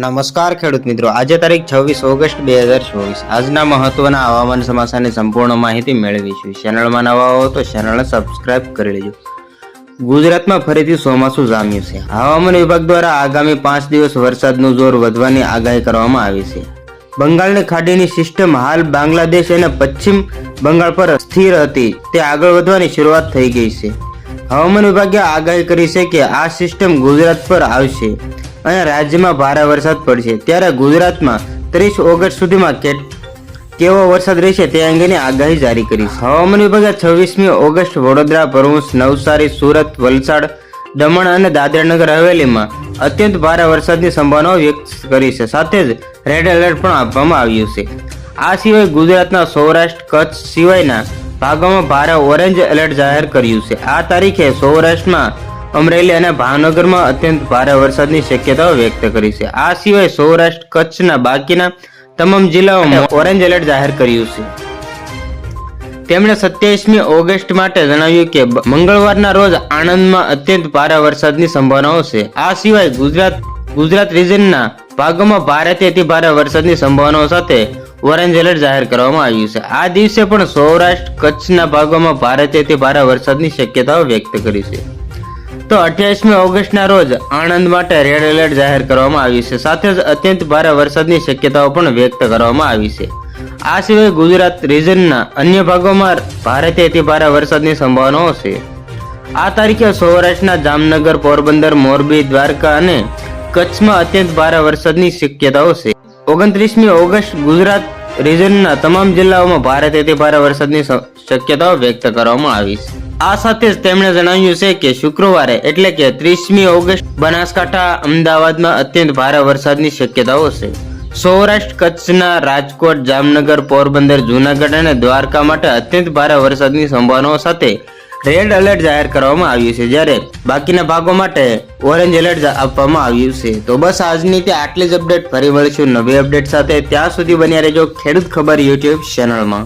નમસ્કાર ખેડૂત મિત્રો, આજે તારીખ 26 ઓગસ્ટ 2024 આજના મહત્વના હવામાન સમાચારની સંપૂર્ણ માહિતી મેળવીશું. ચેનલમાં નવા હો તો ચેનલને સબસ્ક્રાઇબ કરી લેજો. ગુજરાતમાં ફરીથી ચોમાસું જામ્યું છે. હવામાન વિભાગ દ્વારા આગામી 5 દિવસ વરસાદનું જોર વધવાની આગાહી કરવામાં આવી છે. બંગાળની ખાડીની સિસ્ટમ હાલ બાંગ્લાદેશ અને પશ્ચિમ બંગાળ પર સ્થિર હતી, તે આગળ વધવાની શરૂઆત થઈ ગઈ છે. હવામાન વિભાગે આગાહી કરી છે કે આ સિસ્ટમ ગુજરાત પર આવશે અને રાજ્યમાં ભારે વરસાદ પડશે. ત્યારે ગુજરાતમાં 30 ઓગસ્ટ સુધીમાં કેવો વરસાદ રહેશે તે અંગેની આગાહી જારી કરી છે. હવામાન વિભાગે 26મી ઓગસ્ટ વડોદરા, ભરૂચ, નવસારી, સુરત, વલસાડ, દમણ અને દાદરાનગર હવેલીમાં અત્યંત ભારે વરસાદની સંભાવના વ્યક્ત કરી છે. સાથે જ રેડ એલર્ટ પણ આપવામાં આવ્યું છે. આ સિવાય ગુજરાતના સૌરાષ્ટ્ર, કચ્છ સિવાયના ભાગોમાં ભારે ઓરેન્જ એલર્ટ જાહેર કર્યું છે. આ તારીખે સૌરાષ્ટ્રમાં અમરેલી અને ભાવનગરમાં અત્યંત ભારે વરસાદની શક્યતાઓ વ્યક્ત કરી છે. આ સિવાય સૌરાષ્ટ્ર, કચ્છના બાકીના તમામ જિલ્લાઓમાં ઓરેન્જ એલર્ટ જાહેર કર્યું છે. તેમણે 27મી ઓગસ્ટ માટે જણાવ્યું કે મંગળવારના રોજ આણંદમાં અત્યંત ભારે વરસાદની સંભાવનાઓ છે. આ સિવાય ગુજરાત રિજનના ભાગોમાં ભારેથી અતિ ભારે વરસાદની સંભાવનાઓ સાથે ઓરેન્જ એલર્ટ જાહેર કરવામાં આવ્યું છે. આ દિવસે પણ સૌરાષ્ટ્ર, કચ્છના ભાગોમાં ભારેથી અતિ ભારે વરસાદની શક્યતાઓ વ્યક્ત કરી છે. તો 28મી ઓગસ્ટના રોજ આણંદ માટે રેડ એલર્ટ જાહેર કરવામાં આવ્યું છે. સાથે જ અત્યંત ભારે વરસાદની શક્યતાઓ પણ વ્યક્ત કરવામાં આવી છે. આ સિવાય ગુજરાત રિજનના અન્ય ભાગોમાં ભારેથી અતિ ભારે વરસાદની સંભાવનાઓ છે. આ તારીખે સૌરાષ્ટ્રના જામનગર, પોરબંદર, મોરબી, દ્વારકા અને કચ્છમાં અત્યંત ભારે વરસાદની શક્યતાઓ છે. 29મી ઓગસ્ટ ગુજરાત રિજનના તમામ જિલ્લાઓમાં ભારેથી અતિ ભારે વરસાદની શક્યતાઓ વ્યક્ત કરવામાં આવી છે. આ સાથે જ તેમણે જણાવ્યું છે કે શુક્રવારે એટલે કે 30મી ઓગસ્ટ બનાસકાંઠા, અમદાવાદમાં અત્યંત ભારે વરસાદની શક્યતાઓ છે. સૌરાષ્ટ્ર, કચ્છના રાજકોટ, જામનગર, પોરબંદર, જૂનાગઢ અને દ્વારકા માટે અત્યંત ભારે વરસાદની સંભાવનાઓ સાથે રેડ એલર્ટ જાહેર કરવામાં આવ્યું છે, જ્યારે બાકીના ભાગો માટે ઓરેન્જ એલર્ટ આપવામાં આવ્યું છે. તો બસ આજની તે આટલી જ અપડેટ. ફરી મળીશું નવી અપડેટ સાથે. ત્યાં સુધી બન્યા રહેજો ખેડૂત ખબર યુટ્યુબ ચેનલમાં.